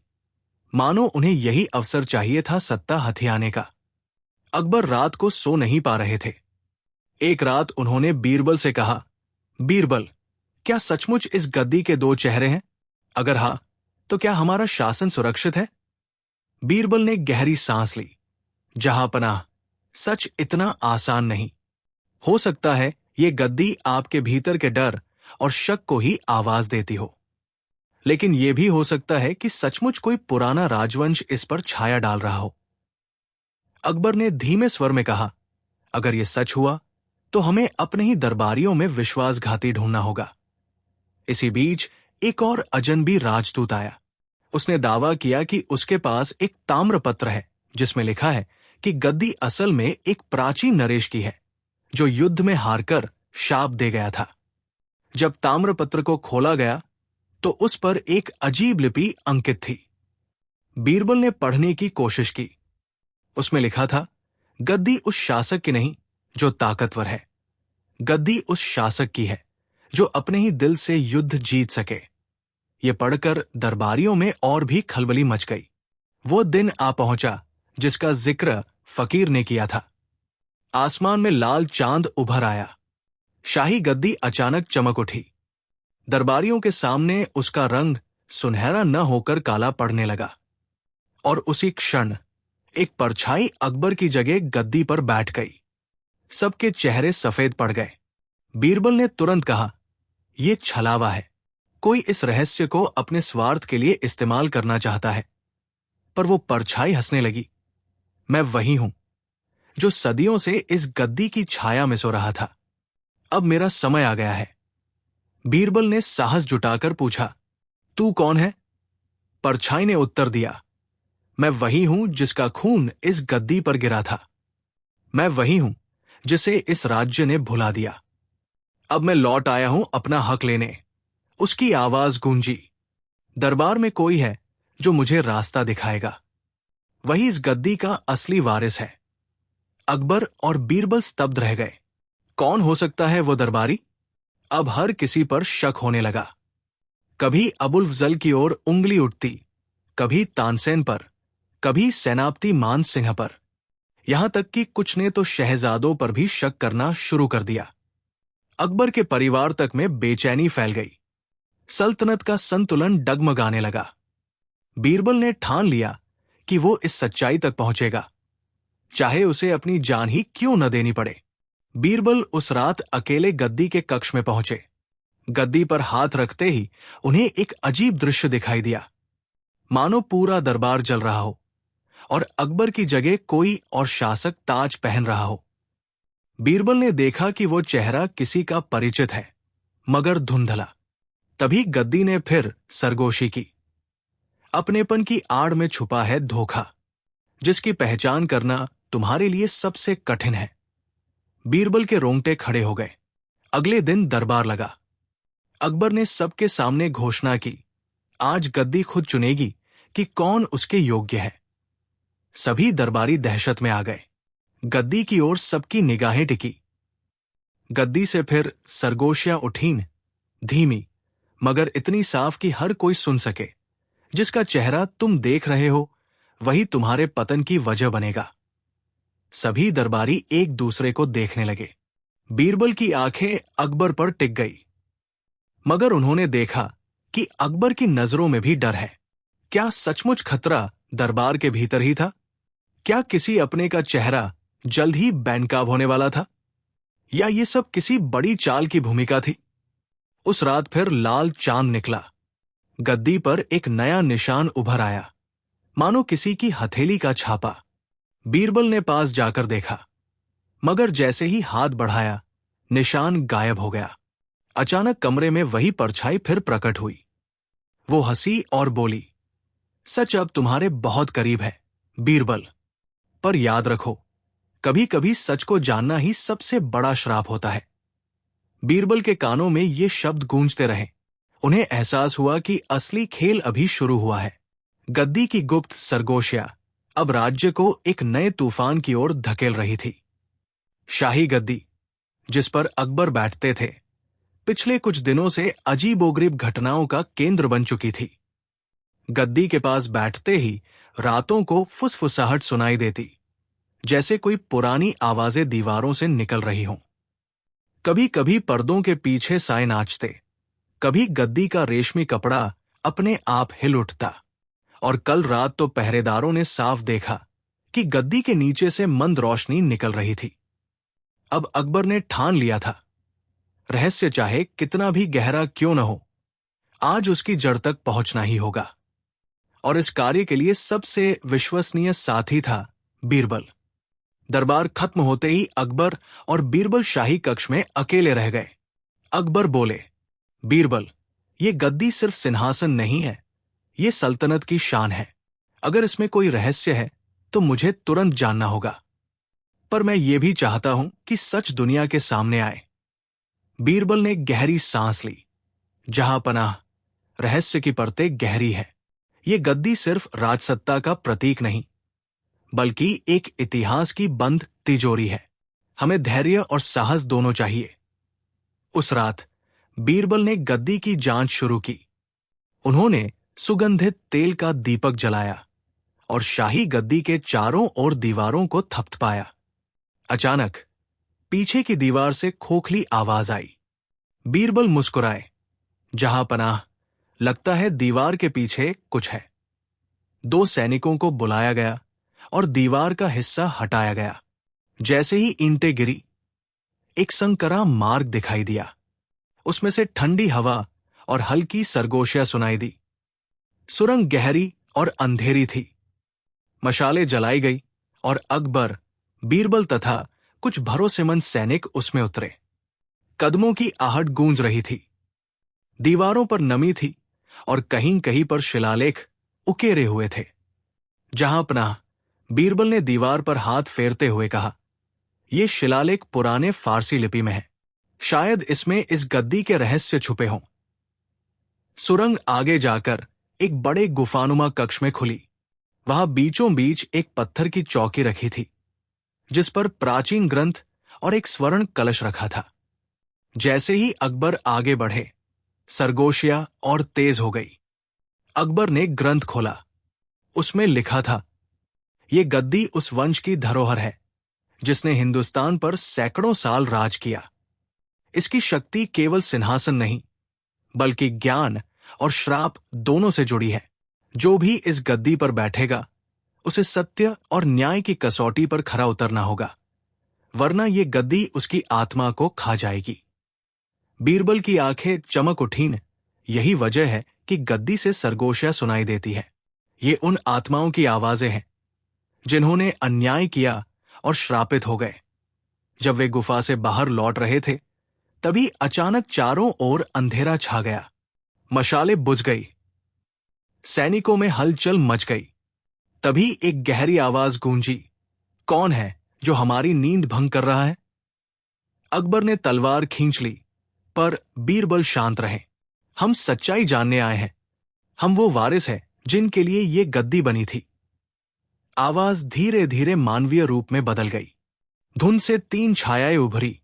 मानो उन्हें यही अवसर चाहिए था सत्ता हथियाने का। अकबर रात को सो नहीं पा रहे थे। एक रात उन्होंने बीरबल से कहा, बीरबल, क्या सचमुच इस गद्दी के दो चेहरे हैं? अगर हां, तो क्या हमारा शासन सुरक्षित है? बीरबल ने गहरी सांस ली। जहां पनाह, सच इतना आसान नहीं। हो सकता है ये गद्दी आपके भीतर के डर और शक को ही आवाज देती हो, लेकिन यह भी हो सकता है कि सचमुच कोई पुराना राजवंश इस पर छाया डाल रहा हो। अकबर ने धीमे स्वर में कहा, अगर यह सच हुआ तो हमें अपने ही दरबारियों में विश्वासघाती ढूंढना होगा। इसी बीच एक और अजनबी राजदूत आया। उसने दावा किया कि उसके पास एक ताम्रपत्र है, जिसमें लिखा है कि गद्दी असल में एक प्राचीन नरेश की है, जो युद्ध में हारकर शाप दे गया था। जब ताम्रपत्र को खोला गया तो उस पर एक अजीब लिपि अंकित थी। बीरबल ने पढ़ने की कोशिश की। उसमें लिखा था, गद्दी उस शासक की नहीं जो ताकतवर है, गद्दी उस शासक की है जो अपने ही दिल से युद्ध जीत सके। ये पढ़कर दरबारियों में और भी खलबली मच गई। वो दिन आ पहुंचा जिसका जिक्र फकीर ने किया था। आसमान में लाल चांद उभर आया। शाही गद्दी अचानक चमक उठी। दरबारियों के सामने उसका रंग सुनहरा न होकर काला पड़ने लगा और उसी क्षण एक परछाई अकबर की जगह गद्दी पर बैठ गई। सबके चेहरे सफेद पड़ गए। बीरबल ने तुरंत कहा, यह छलावा है। कोई इस रहस्य को अपने स्वार्थ के लिए इस्तेमाल करना चाहता है। पर वो परछाई हंसने लगी। मैं वही हूं जो सदियों से इस गद्दी की छाया में सो रहा था। अब मेरा समय आ गया है। बीरबल ने साहस जुटाकर पूछा, तू कौन है? परछाई ने उत्तर दिया, मैं वही हूं जिसका खून इस गद्दी पर गिरा था। मैं वही हूं जिसे इस राज्य ने भुला दिया। अब मैं लौट आया हूं अपना हक लेने। उसकी आवाज गूंजी। दरबार में कोई है जो मुझे रास्ता दिखाएगा। वही इस गद्दी का असली वारिस है। अकबर और बीरबल स्तब्ध रह गए। कौन हो सकता है वो दरबारी? अब हर किसी पर शक होने लगा। कभी अबुल फजल की ओर उंगली उठती, कभी तानसेन पर, कभी सेनापति मान सिंह पर। यहां तक कि कुछ ने तो शहजादों पर भी शक करना शुरू कर दिया। अकबर के परिवार तक में बेचैनी फैल गई। सल्तनत का संतुलन डगमगाने लगा। बीरबल ने ठान लिया कि वो इस सच्चाई तक पहुंचेगा, चाहे उसे अपनी जान ही क्यों न देनी पड़े। बीरबल उस रात अकेले गद्दी के कक्ष में पहुंचे। गद्दी पर हाथ रखते ही उन्हें एक अजीब दृश्य दिखाई दिया। मानो पूरा दरबार जल रहा हो और अकबर की जगह कोई और शासक ताज पहन रहा हो। बीरबल ने देखा कि वो चेहरा किसी का परिचित है, मगर धुंधला। तभी गद्दी ने फिर सरगोशी की। अपनेपन की आड़ में छुपा है धोखा, जिसकी पहचान करना तुम्हारे लिए सबसे कठिन है। बीरबल के रोंगटे खड़े हो गए। अगले दिन दरबार लगा। अकबर ने सबके सामने घोषणा की, आज गद्दी खुद चुनेगी कि कौन उसके योग्य है। सभी दरबारी दहशत में आ गए। गद्दी की ओर सबकी निगाहें टिकी। गद्दी से फिर सरगोशियां उठीं, धीमी मगर इतनी साफ कि हर कोई सुन सके। जिसका चेहरा तुम देख रहे हो वही तुम्हारे पतन की वजह बनेगा। सभी दरबारी एक दूसरे को देखने लगे। बीरबल की आंखें अकबर पर टिक गई, मगर उन्होंने देखा कि अकबर की नजरों में भी डर है। क्या सचमुच खतरा दरबार के भीतर ही था? क्या किसी अपने का चेहरा जल्द ही बेनकाब होने वाला था? या ये सब किसी बड़ी चाल की भूमिका थी? उस रात फिर लाल चांद निकला। गद्दी पर एक नया निशान उभर आया, मानो किसी की हथेली का छापा। बीरबल ने पास जाकर देखा, मगर जैसे ही हाथ बढ़ाया निशान गायब हो गया। अचानक कमरे में वही परछाई फिर प्रकट हुई। वो हंसी और बोली, सच अब तुम्हारे बहुत करीब है बीरबल। पर याद रखो, कभी कभी सच को जानना ही सबसे बड़ा श्राप होता है। बीरबल के कानों में ये शब्द गूंजते रहे। उन्हें एहसास हुआ कि असली खेल अभी शुरू हुआ है। गद्दी की गुप्त सरगोशिया अब राज्य को एक नए तूफान की ओर धकेल रही थी। शाही गद्दी, जिस पर अकबर बैठते थे, पिछले कुछ दिनों से अजीबोगरीब घटनाओं का केंद्र बन चुकी थी। गद्दी के पास बैठते ही रातों को फुसफुसाहट सुनाई देती, जैसे कोई पुरानी आवाजें दीवारों से निकल रही हों। कभी कभी पर्दों के पीछे साए नाचते, कभी गद्दी का रेशमी कपड़ा अपने आप हिल उठता। और कल रात तो पहरेदारों ने साफ देखा कि गद्दी के नीचे से मंद रोशनी निकल रही थी। अब अकबर ने ठान लिया था, रहस्य चाहे कितना भी गहरा क्यों न हो, आज उसकी जड़ तक पहुंचना ही होगा। और इस कार्य के लिए सबसे विश्वसनीय साथी था बीरबल। दरबार खत्म होते ही अकबर और बीरबल शाही कक्ष में अकेले रह गए। अकबर बोले, बीरबल, ये गद्दी सिर्फ सिंहासन नहीं है, ये सल्तनत की शान है। अगर इसमें कोई रहस्य है तो मुझे तुरंत जानना होगा। पर मैं ये भी चाहता हूं कि सच दुनिया के सामने आए। बीरबल ने गहरी सांस ली। जहां पनाह, रहस्य की परतें गहरी है। ये गद्दी सिर्फ राजसत्ता का प्रतीक नहीं, बल्कि एक इतिहास की बंद तिजोरी है। हमें धैर्य और साहस दोनों चाहिए। उस रात बीरबल ने गद्दी की जांच शुरू की। उन्होंने सुगंधित तेल का दीपक जलाया और शाही गद्दी के चारों ओर दीवारों को थपथपाया। अचानक पीछे की दीवार से खोखली आवाज आई। बीरबल मुस्कुराए। जहां पनाह, लगता है दीवार के पीछे कुछ है। 2 सैनिकों को बुलाया गया और दीवार का हिस्सा हटाया गया। जैसे ही ईंटें गिरी, एक संकरा मार्ग दिखाई दिया। उसमें से ठंडी हवा और हल्की सरगोशियां सुनाई दी। सुरंग गहरी और अंधेरी थी। मशालें जलाई गई और अकबर, बीरबल तथा कुछ भरोसेमंद सैनिक उसमें उतरे। कदमों की आहट गूंज रही थी। दीवारों पर नमी थी और कहीं कहीं पर शिलालेख उकेरे हुए थे। जहां पनाह, बीरबल ने दीवार पर हाथ फेरते हुए कहा, ये शिलालेख पुराने फारसी लिपि में है। शायद इसमें इस गद्दी के रहस्य छुपे हों। सुरंग आगे जाकर एक बड़े गुफानुमा कक्ष में खुली। वहां बीचों बीच एक पत्थर की चौकी रखी थी, जिस पर प्राचीन ग्रंथ और एक स्वर्ण कलश रखा था। जैसे ही अकबर आगे बढ़े, सरगोशिया और तेज हो गई। अकबर ने ग्रंथ खोला। उसमें लिखा था, ये गद्दी उस वंश की धरोहर है जिसने हिंदुस्तान पर सैकड़ों साल राज किया। इसकी शक्ति केवल सिंहासन नहीं, बल्कि ज्ञान और श्राप दोनों से जुड़ी है। जो भी इस गद्दी पर बैठेगा, उसे सत्य और न्याय की कसौटी पर खरा उतरना होगा, वरना ये गद्दी उसकी आत्मा को खा जाएगी। बीरबल की आंखें चमक उठीं। यही वजह है कि गद्दी से सरगोशियां सुनाई देती है। ये उन आत्माओं की आवाजें हैं जिन्होंने अन्याय किया और श्रापित हो गए। जब वे गुफा से बाहर लौट रहे थे, तभी अचानक चारों ओर अंधेरा छा गया। मशालें बुझ गई। सैनिकों में हलचल मच गई। तभी एक गहरी आवाज गूंजी, कौन है जो हमारी नींद भंग कर रहा है? अकबर ने तलवार खींच ली, पर बीरबल शांत रहे। हम सच्चाई जानने आए हैं। हम वो वारिस हैं जिनके लिए ये गद्दी बनी थी। आवाज धीरे धीरे मानवीय रूप में बदल गई। धुंध से 3 छायाएं उभरी।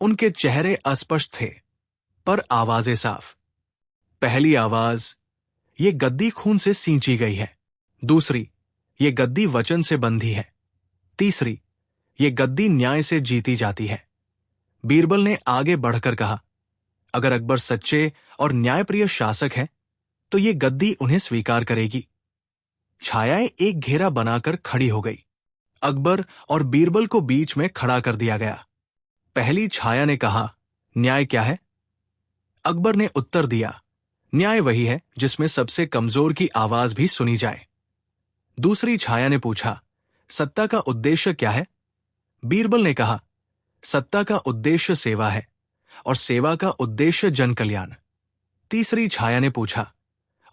उनके चेहरे अस्पष्ट थे, पर आवाजें साफ। पहली आवाज, ये गद्दी खून से सींची गई है। दूसरी, ये गद्दी वचन से बंधी है। तीसरी, ये गद्दी न्याय से जीती जाती है। बीरबल ने आगे बढ़कर कहा, अगर अकबर सच्चे और न्यायप्रिय शासक है, तो ये गद्दी उन्हें स्वीकार करेगी। छायाएं एक घेरा बनाकर खड़ी हो गई। अकबर और बीरबल को बीच में खड़ा कर दिया गया। पहली छाया ने कहा, न्याय क्या है? अकबर ने उत्तर दिया, न्याय वही है जिसमें सबसे कमजोर की आवाज भी सुनी जाए। दूसरी छाया ने पूछा, सत्ता का उद्देश्य क्या है? बीरबल ने कहा, सत्ता का उद्देश्य सेवा है और सेवा का उद्देश्य जन कल्याण। तीसरी छाया ने पूछा,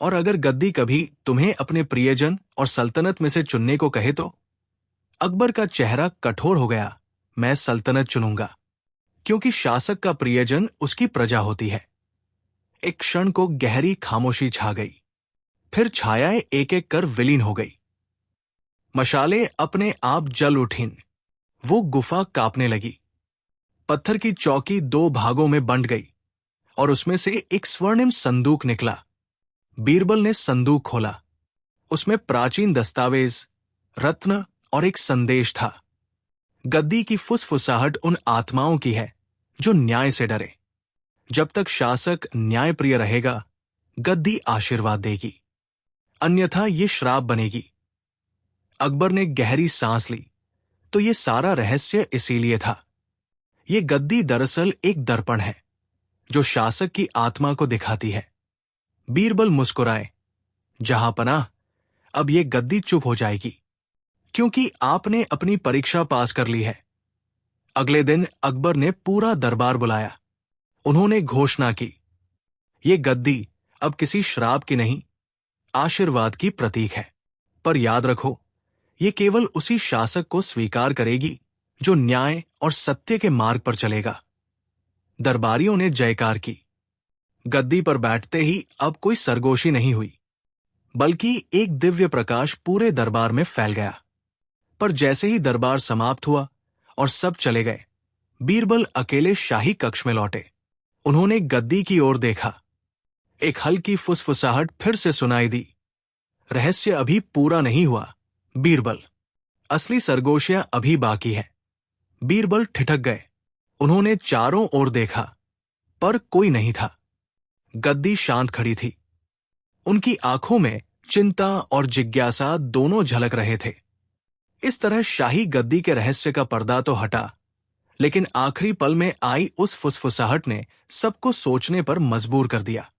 और अगर गद्दी कभी तुम्हें अपने प्रियजन और सल्तनत में से चुनने को कहे तो? अकबर का चेहरा कठोर हो गया। मैं सल्तनत चुनूंगा, क्योंकि शासक का प्रियजन उसकी प्रजा होती है। एक क्षण को गहरी खामोशी छा गई। फिर छायाएं एक एक कर विलीन हो गई। मशालें अपने आप जल उठीं। वो गुफा कांपने लगी। पत्थर की चौकी 2 भागों में बंट गई और उसमें से एक स्वर्णिम संदूक निकला। बीरबल ने संदूक खोला। उसमें प्राचीन दस्तावेज, रत्न और एक संदेश था। गद्दी की फुसफुसाहट उन आत्माओं की है जो न्याय से डरे। जब तक शासक न्यायप्रिय रहेगा, गद्दी आशीर्वाद देगी, अन्यथा ये श्राप बनेगी। अकबर ने गहरी सांस ली। तो ये सारा रहस्य इसीलिए था। ये गद्दी दरअसल एक दर्पण है जो शासक की आत्मा को दिखाती है। बीरबल मुस्कुराए, जहां पनाह, अब ये गद्दी चुप हो जाएगी, क्योंकि आपने अपनी परीक्षा पास कर ली है। अगले दिन अकबर ने पूरा दरबार बुलाया। उन्होंने घोषणा की, ये गद्दी अब किसी श्राप की नहीं, आशीर्वाद की प्रतीक है। पर याद रखो, ये केवल उसी शासक को स्वीकार करेगी जो न्याय और सत्य के मार्ग पर चलेगा। दरबारियों ने जयकार की। गद्दी पर बैठते ही अब कोई सरगोशी नहीं हुई, बल्कि एक दिव्य प्रकाश पूरे दरबार में फैल गया। पर जैसे ही दरबार समाप्त हुआ और सब चले गए, बीरबल अकेले शाही कक्ष में लौटे। उन्होंने गद्दी की ओर देखा। एक हल्की फुसफुसाहट फिर से सुनाई दी। रहस्य अभी पूरा नहीं हुआ बीरबल, असली सरगोशियां अभी बाकी है। बीरबल ठिठक गए। उन्होंने चारों ओर देखा, पर कोई नहीं था। गद्दी शांत खड़ी थी। उनकी आंखों में चिंता और जिज्ञासा दोनों झलक रहे थे। इस तरह शाही गद्दी के रहस्य का पर्दा तो हटा, लेकिन आखिरी पल में आई उस फुसफुसाहट ने सबको सोचने पर मजबूर कर दिया।